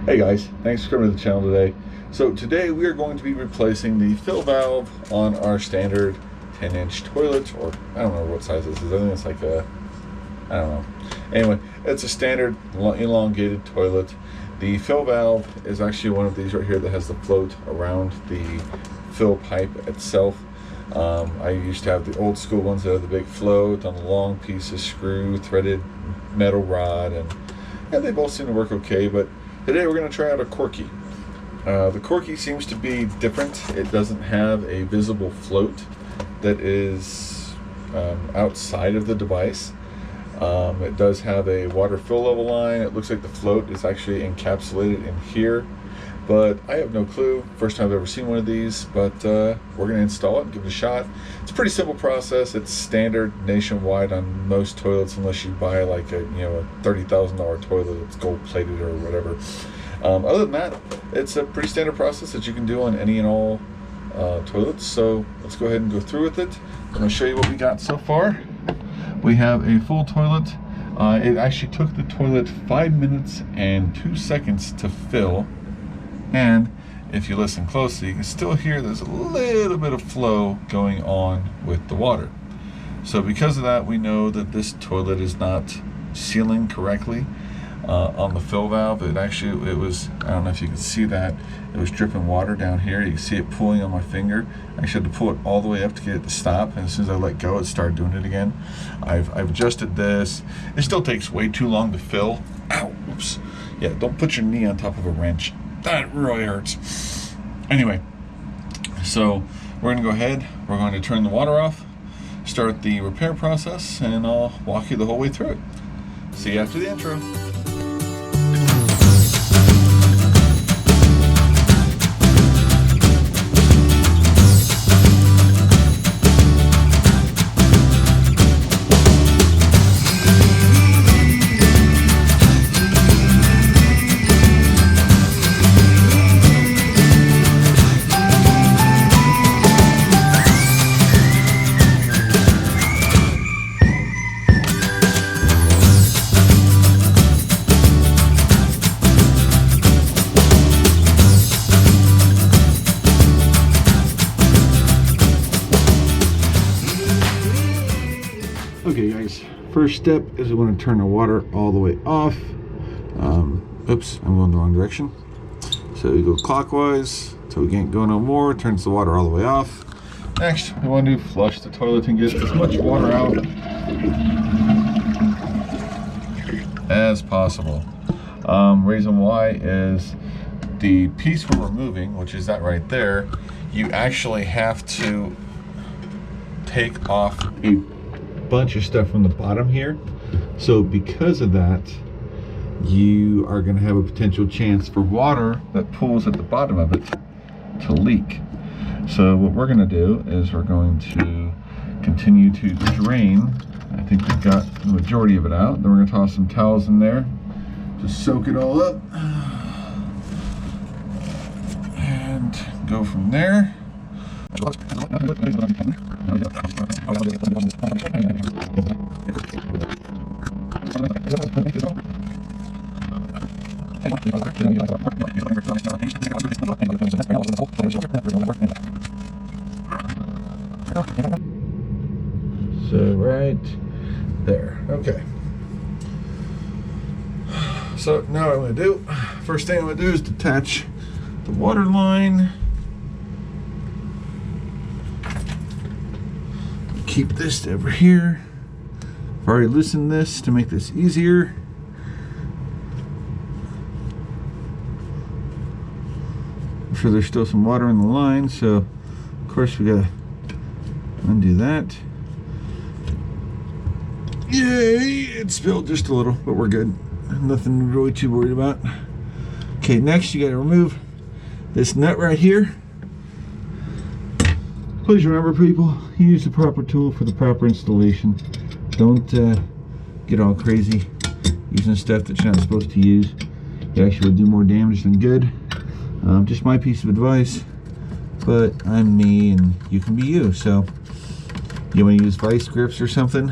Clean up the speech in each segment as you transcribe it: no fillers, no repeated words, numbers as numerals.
Hey guys, thanks for coming to the channel today. So today we are going to be replacing the fill valve on our standard 10-inch toilet, or I don't know what size this is. I think it's like I don't know. Anyway, it's a standard elongated toilet. The fill valve is actually one of these right here that has the float around the fill pipe itself. I used to have the old school ones that have the big float on the long piece of screw threaded metal rod, and they both seem to work okay, but today we're going to try out a Corky. The Corky seems to be different. It doesn't have a visible float that is outside of the device. It does have a water fill level line. It looks like the float is actually encapsulated in here, but I have no clue. First time I've ever seen one of these, but we're going to install it and give it a shot. It's a pretty simple process. It's standard nationwide on most toilets, unless you buy like a $30,000 toilet that's gold plated or whatever. Other than that, it's a pretty standard process that you can do on any and all toilets. So let's go ahead and go through with it. I'm going to show you what we got so far. We have a full toilet. It actually took the toilet 5 minutes and 2 seconds to fill. And if you listen closely, you can still hear there's a little bit of flow going on with the water. So because of that, we know that this toilet is not sealing correctly on the fill valve. It was, I don't know if you can see that, it was dripping water down here. You can see it pulling on my finger. I actually had to pull it all the way up to get it to stop, and as soon as I let go, it started doing it again. I've adjusted this. It still takes way too long to fill. Ow, oops. Yeah, don't put your knee on top of a wrench. That really hurts. Anyway, so we're gonna go ahead, we're going to turn the water off, start the repair process, and I'll walk you the whole way through it. See you after the intro. Okay guys, first step is we want to turn the water all the way off. Oops, I'm going the wrong direction. So we go clockwise until we can't go no more, turns the water all the way off. Next, we want to flush the toilet and get as much water out as possible. Reason why is the piece we're removing, which is that right there, you actually have to take off a bunch of stuff from the bottom here. So because of that, you are going to have a potential chance for water that pools at the bottom of it to leak. So what we're going to do is we're going to continue to drain. I think we've got the majority of it out. Then we're going to toss some towels in there to soak it all up and go from there. So right there. Okay. So now what I'm going to do, first thing I'm going to do is detach the water line. Keep this over here. I've already loosened this to make this easier. I'm sure there's still some water in the line, so of course we gotta undo that. Yay! It spilled just a little, but we're good. Nothing really too worried about. Okay, next you gotta remove this nut right here. Please remember, people, use the proper tool for the proper installation. Don't get all crazy using stuff that you're not supposed to use. You actually will do more damage than good. Just my piece of advice, but I'm me and you can be you. So you want to use vice grips or something?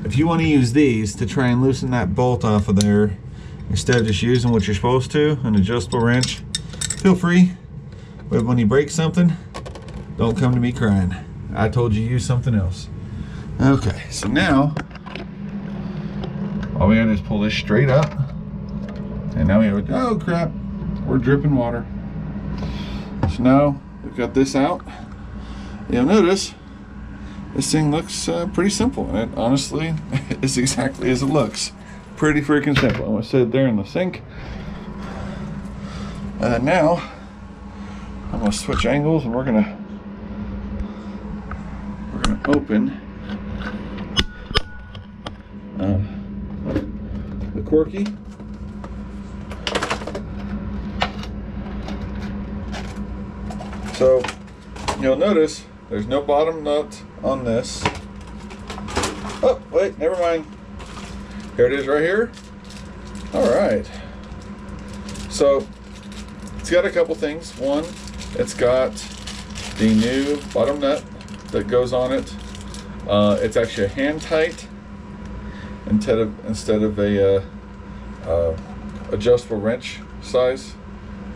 If you want to use these to try and loosen that bolt off of there, instead of just using what you're supposed to, an adjustable wrench, feel free. But when you break something, don't come to me crying. I told you use something else. Okay, so now all we gotta do is pull this straight up, and now we have, oh crap, we're dripping water. So now we've got this out. You'll notice this thing looks pretty simple, and it honestly is exactly as it looks. Pretty freaking simple. I'm gonna set it there in the sink. Now I'm gonna switch angles, and we're gonna open the corky. So you'll notice there's no bottom nut on this. Oh, wait, never mind. Here it is right here. All right. So it's got a couple things. One, it's got the new bottom nut that goes on it. It's actually a hand tight instead of a adjustable wrench size.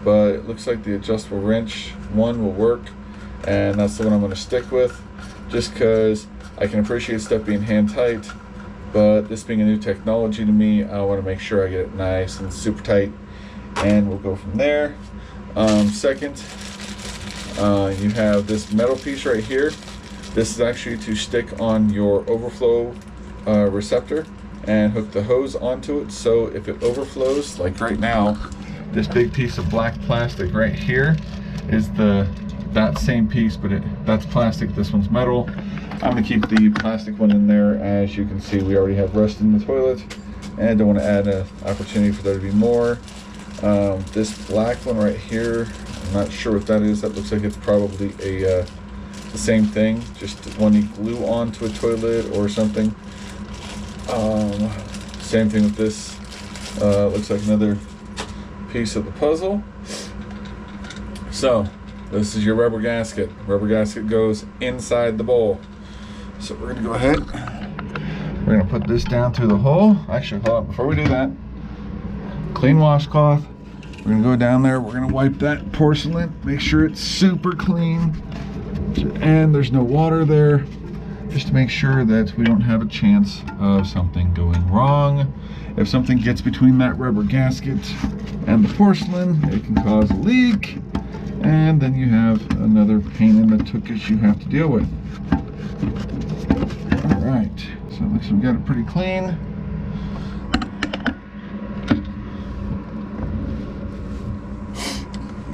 But it looks like the adjustable wrench one will work, and that's the one I'm going to stick with, just because I can appreciate stuff being hand tight, but this being a new technology to me, I want to make sure I get it nice and super tight, and we'll go from there. Second, you have this metal piece right here. This is actually to stick on your overflow receptor and hook the hose onto it, so if it overflows, like right now, this big piece of black plastic right here is that same piece, but that's plastic, this one's metal. I'm gonna keep the plastic one in there. As you can see, we already have rust in the toilet, and I don't want to add an opportunity for there to be more. This black one right here, I'm not sure what that is. That looks like it's probably the same thing, just one you glue onto a toilet or something. Same thing with this. Looks like another piece of the puzzle. So this is your rubber gasket. Rubber gasket goes inside the bowl. So we're gonna go ahead. We're gonna put this down through the hole. Actually, hold on, before we do that, clean washcloth. We're gonna go down there. We're gonna wipe that porcelain, make sure it's super clean, and there's no water there, just to make sure that we don't have a chance of something going wrong. If something gets between that rubber gasket and the porcelain, it can cause a leak, and then you have another pain in the tuchus you have to deal with. All right, so it looks like we got it pretty clean.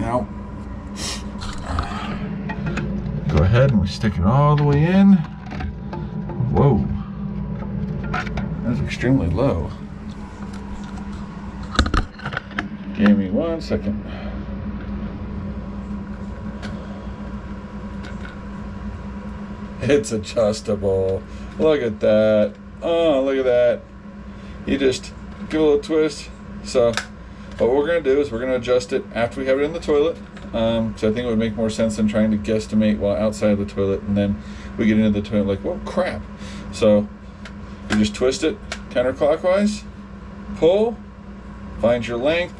Now, go ahead and we stick it all the way in. Whoa, that's extremely low. Give me 1 second. It's adjustable. Look at that. Oh, look at that. You just give a little twist. So what we're going to do is we're going to adjust it after we have it in the toilet. So I think it would make more sense than trying to guesstimate while outside of the toilet, and then we get into the toilet like, whoa, crap. So you just twist it counterclockwise, pull, find your length.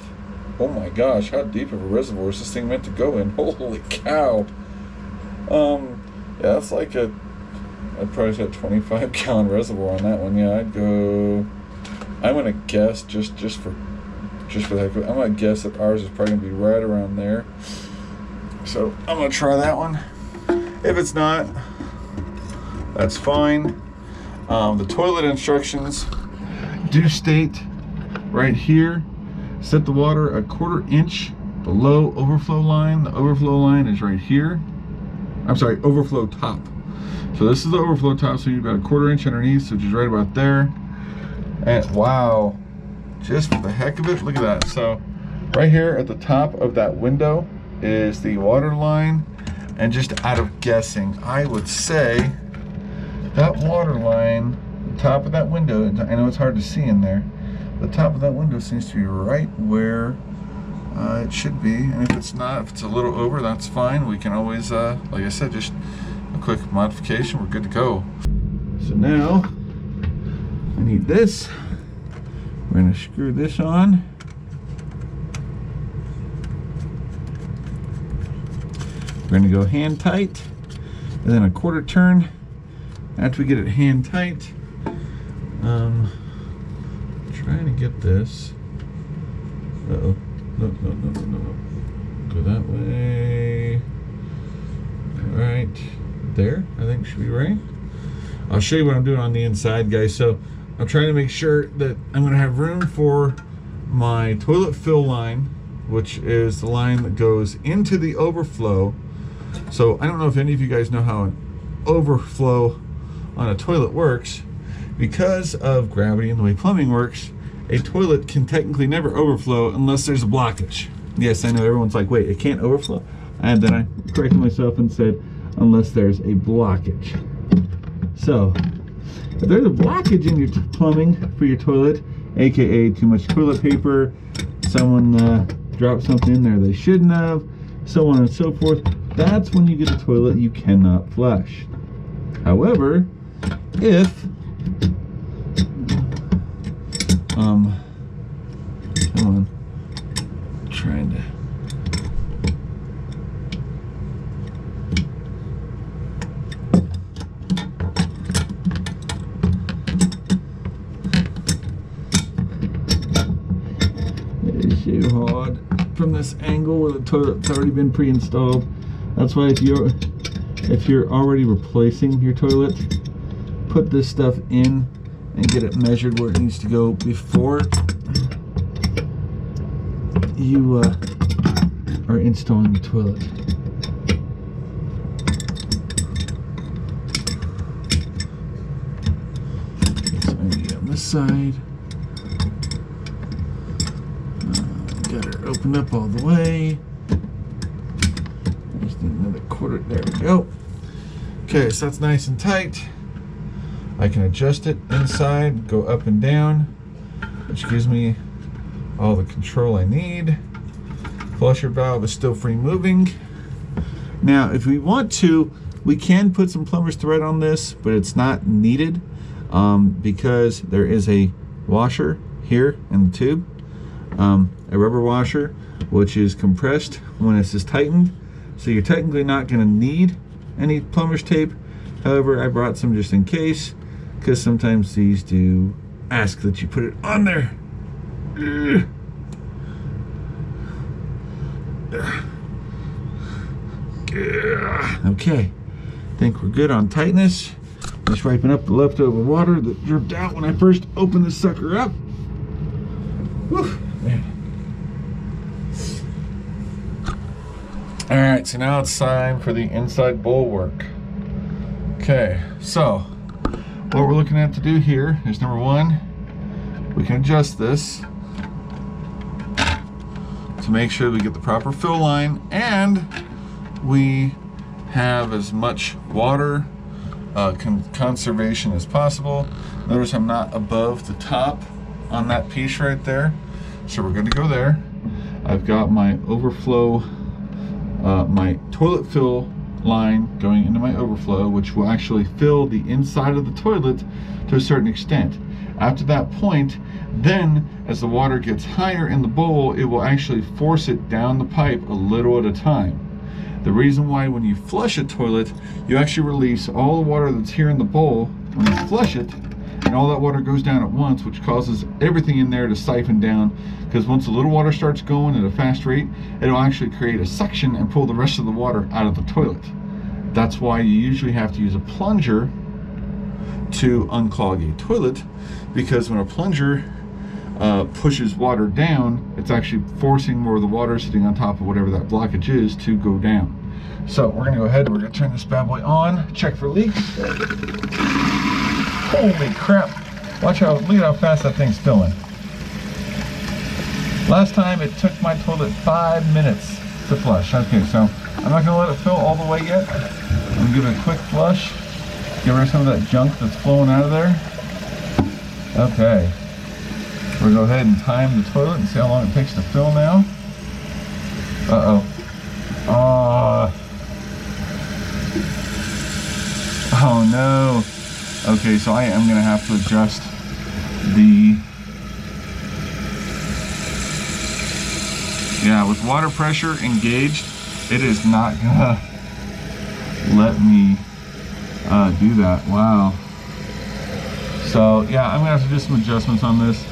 Oh my gosh, how deep of a reservoir is this thing meant to go in? Holy cow. Yeah, that's like I'd probably say a 25-gallon reservoir on that one. Yeah, I'm gonna guess just for the heck of it, I'm gonna guess that ours is probably gonna be right around there. So I'm gonna try that one. If it's not, that's fine. The toilet instructions do state right here, set the water a 1/4 inch below overflow line. The overflow line is right here. I'm sorry, overflow top. So this is the overflow top, so you've got a 1/4 inch underneath, which is right about there. And wow, just for the heck of it, look at that. So right here at the top of that window is the water line, and just out of guessing, I would say that water line, the top of that window, I know it's hard to see in there, the top of that window seems to be right where it should be. And if it's not, if it's a little over, that's fine. We can always, like I said, just a quick modification, we're good to go. So now I need this We're going to screw this on. We're going to go hand tight, and then a quarter turn after we get it hand tight. Trying to get this. Uh-oh. No. Go that way. Right there, I think should be right. I'll show you what I'm doing on the inside, guys. So I'm trying to make sure that I'm going to have room for my toilet fill line, which is the line that goes into the overflow. So I don't know if any of you guys know how an overflow on a toilet works. Because of gravity and the way plumbing works, a toilet can technically never overflow unless there's a blockage. Yes, I know everyone's like, wait, it can't overflow? And then I corrected myself and said, unless there's a blockage. So, if there's a blockage in your plumbing for your toilet, aka too much toilet paper, someone dropped something in there they shouldn't have, so on and so forth, that's when you get a toilet you cannot flush. However, if hold on, trying to it is so hard from this angle where the toilet's already been pre-installed. That's why if you're already replacing your toilet, put this stuff in and get it measured where it needs to go before you are installing the toilet. Okay, so I need it on this side. Got her opened up all the way. Just need another quarter. There we go. Okay, so that's nice and tight. I can adjust it inside, go up and down, which gives me all the control I need. Flusher valve is still free moving. Now, if we want to, we can put some plumber's thread on this, but it's not needed because there is a washer here in the tube, a rubber washer, which is compressed when this is tightened. So you're technically not going to need any plumber's tape. However, I brought some just in case, because sometimes these do ask that you put it on there. Okay, I think we're good on tightness. Just wiping up the leftover water that dripped out when I first opened this sucker up. Whew, man. All right, so now it's time for the inside bowl work. Okay, so what we're looking at to do here is, number one, we can adjust this to make sure we get the proper fill line and we have as much water conservation as possible. Notice I'm not above the top on that piece right there, so we're going to go there. I've got my overflow, my toilet fill line going into my overflow, which will actually fill the inside of the toilet to a certain extent. After that point, then as the water gets higher in the bowl, it will actually force it down the pipe a little at a time. The reason why when you flush a toilet, you actually release all the water that's here in the bowl when you flush it, and all that water goes down at once, which causes everything in there to siphon down, because once a little water starts going at a fast rate, it'll actually create a suction and pull the rest of the water out of the toilet. That's why you usually have to use a plunger to unclog a toilet, because when a plunger pushes water down, it's actually forcing more of the water sitting on top of whatever that blockage is to go down. So we're gonna go ahead and we're gonna turn this bad boy on, check for leaks. Holy crap. Look at how fast that thing's filling. Last time it took my toilet 5 minutes to flush. Okay, so I'm not gonna let it fill all the way yet. I'm gonna give it a quick flush, get rid of some of that junk that's flowing out of there. Okay. We'll go ahead and time the toilet and see how long it takes to fill now. Uh-oh. Oh no. Okay, so I am gonna have to adjust the Yeah, with water pressure engaged, it is not gonna let me do that. Wow. So yeah, I'm gonna have to do some adjustments on this,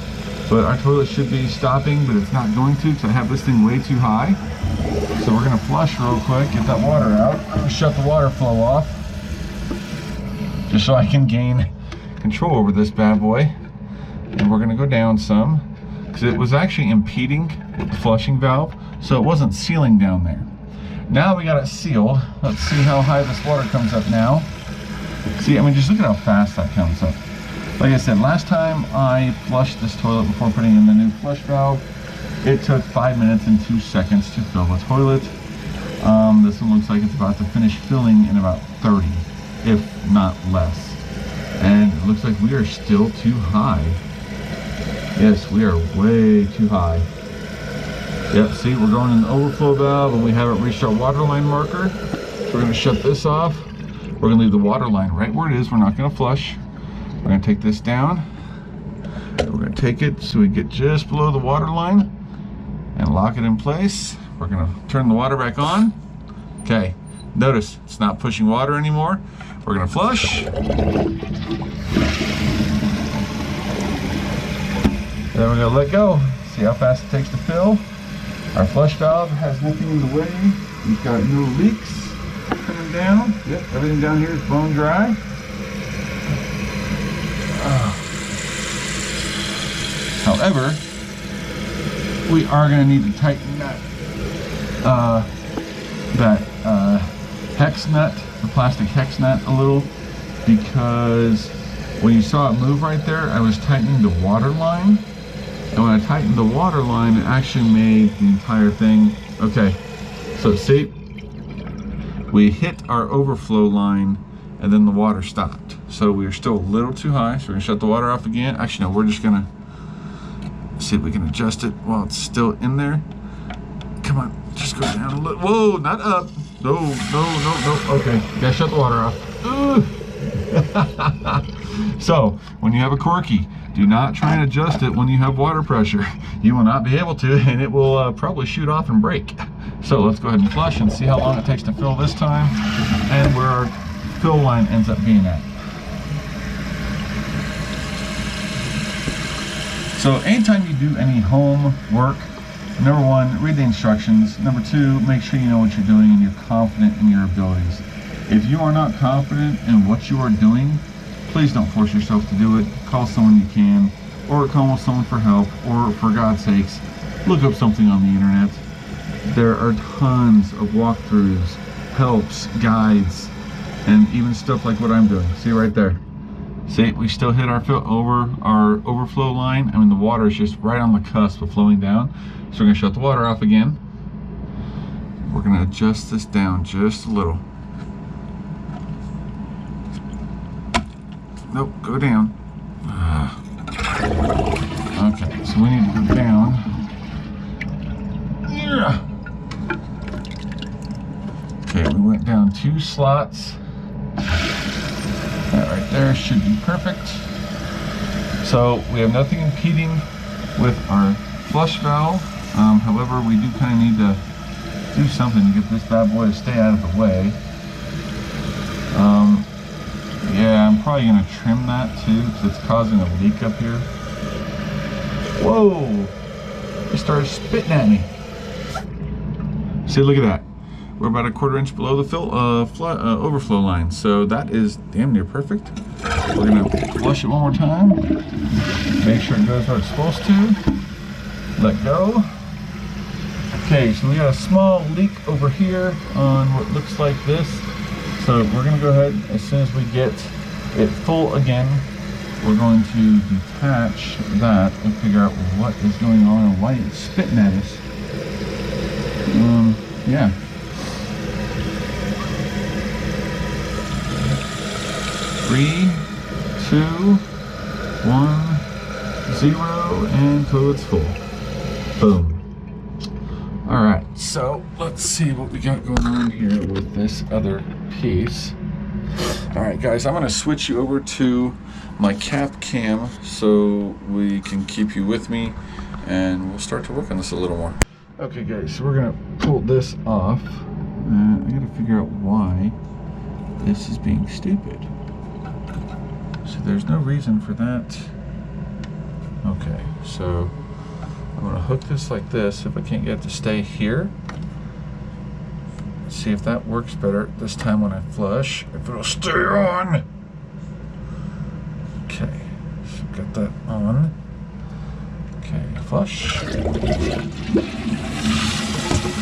but our toilet should be stopping, but it's not going to because I have this thing way too high. So we're gonna flush real quick, get that water out, shut the water flow off, just so I can gain control over this bad boy. And we're gonna go down some, because it was actually impeding with the flushing valve, so it wasn't sealing down there. Now we got it sealed. Let's see how high this water comes up now. See, I mean, just look at how fast that comes up. Like I said, last time I flushed this toilet before putting in the new flush valve, it took 5 minutes and 2 seconds to fill the toilet. This one looks like it's about to finish filling in about 30, if not less. And it looks like we are still too high. Yes, we are way too high. Yep, see, we're going in the overflow valve and we haven't reached our water line marker. So we're gonna shut this off. We're gonna leave the water line right where it is. We're not gonna flush. We're gonna take this down. We're gonna take it so we get just below the water line and lock it in place. We're gonna turn the water back on. Okay, notice it's not pushing water anymore. We're gonna flush. Then we're gonna let go. See how fast it takes to fill. Our flush valve has nothing in the way. We've got no leaks coming down. Yep, everything down here is bone dry. However, we are going to need to tighten that hex nut, the plastic hex nut, a little, because when you saw it move right there, I was tightening the water line, and when I tightened the water line, it actually made the entire thing. Okay, so see, we hit our overflow line, and then the water stopped. So we are still a little too high, so we're going to shut the water off again. Actually, no, we're just going to see if we can adjust it while it's still in there. Come on, just go down a little. Whoa, not up. No, no, no, no. Okay, gotta shut the water off. So, when you have a Corky, do not try and adjust it when you have water pressure. You will not be able to, and it will probably shoot off and break. So let's go ahead and flush and see how long it takes to fill this time, and where our fill line ends up being at. So anytime you do any home work, number one, read the instructions. Number two, make sure you know what you're doing and you're confident in your abilities. If you are not confident in what you are doing, please don't force yourself to do it. Call someone you can, or call someone for help, or for God's sakes, look up something on the internet. There are tons of walkthroughs, helps, guides, and even stuff like what I'm doing. See right there. See, we still hit our overflow line. I mean, the water is just right on the cusp of flowing down. So we're gonna shut the water off again. We're gonna adjust this down just a little. Nope, go down. Okay, so we need to go down. Okay, we went down 2 slots. That right there should be perfect. So we have nothing impeding with our flush valve. However, we do kind of need to do something to get this bad boy to stay out of the way. Yeah, I'm probably going to trim that too, because it's causing a leak up here. Whoa! It started spitting at me. See, look at that. We're about a 1/4 inch below the overflow line, so that is damn near perfect. We're gonna flush it one more time. Make sure it goes where it's supposed to. Let go. Okay, so we got a small leak over here on what looks like this. So we're gonna go ahead, as soon as we get it full again, we're going to detach that and figure out what is going on and why it's spitting at us. Yeah. Three, 2, 1, 0, and toilet's full. Boom. All right, so let's see what we got going on here with this other piece. All right, guys, I'm gonna switch you over to my cap cam so we can keep you with me, and we'll start to work on this a little more. Okay guys, so we're gonna pull this off. I gotta figure out why this is being stupid. So there's no reason for that. Okay, so I'm gonna hook this like this. If I can't get it to stay here, see if that works better this time when I flush, if it'll stay on. Okay, so got that on. Okay, flush.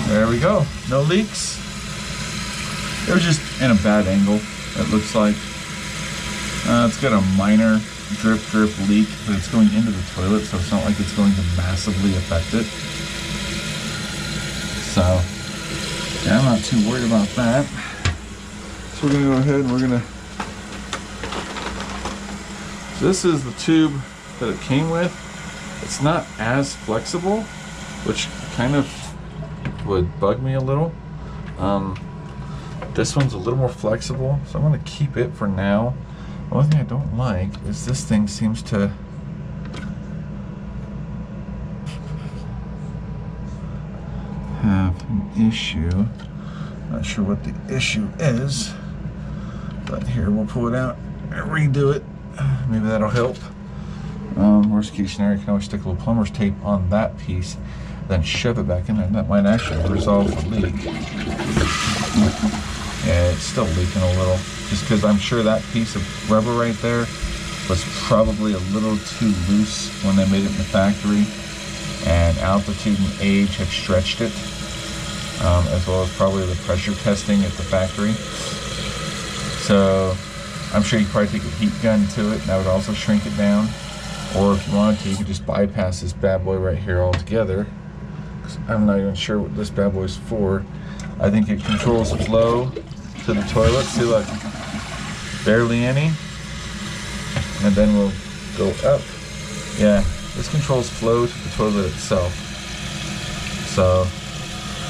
There we go, no leaks. It was just in a bad angle, it looks like. It's got a minor drip leak, but it's going into the toilet, so it's not like it's going to massively affect it. So, yeah, I'm not too worried about that. So we're gonna go ahead and we're gonna, so this is the tube that it came with. It's not as flexible, which kind of would bug me a little. This one's a little more flexible, so I'm gonna keep it for now. The only thing I don't like is this thing seems to have an issue. Not sure what the issue is, but here, we'll pull it out and redo it. Maybe that'll help. Worst case scenario, you can always stick a little plumber's tape on that piece, then shove it back in there, and that might actually resolve the leak. Yeah, it's still leaking a little, just because I'm sure that piece of rubber right there was probably a little too loose when they made it in the factory, and altitude and age had stretched it, as well as probably the pressure testing at the factory. So I'm sure you could probably take a heat gun to it, and that would also shrink it down. Or if you wanted to, you could just bypass this bad boy right here altogether. I'm not even sure what this bad boy is for. I think it controls flow to the toilet. See, look, barely any. And then we'll go up. Yeah, this controls flow to the toilet itself. So,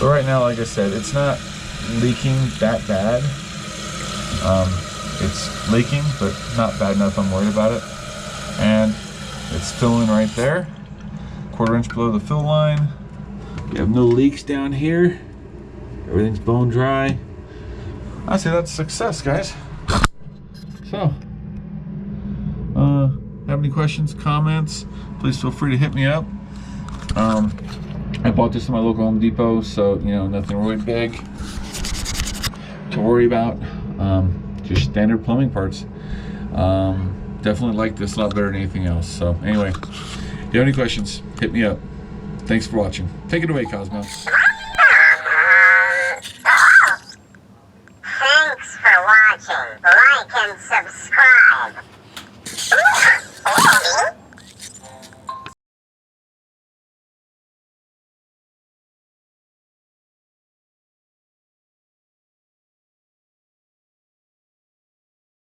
but right now, like I said, it's not leaking that bad. It's leaking, but not bad enough I'm worried about it. And it's filling right there, 1/4 inch below the fill line. We have no leaks down here. Everything's bone dry. I say that's a success, guys. So, have any questions, comments, please feel free to hit me up. I bought this in my local Home Depot, so, you know, nothing really big to worry about. Just standard plumbing parts. Definitely like this a lot better than anything else. So anyway, if you have any questions, hit me up. Thanks for watching. Take it away, Cosmo. Thanks for watching. Like and subscribe.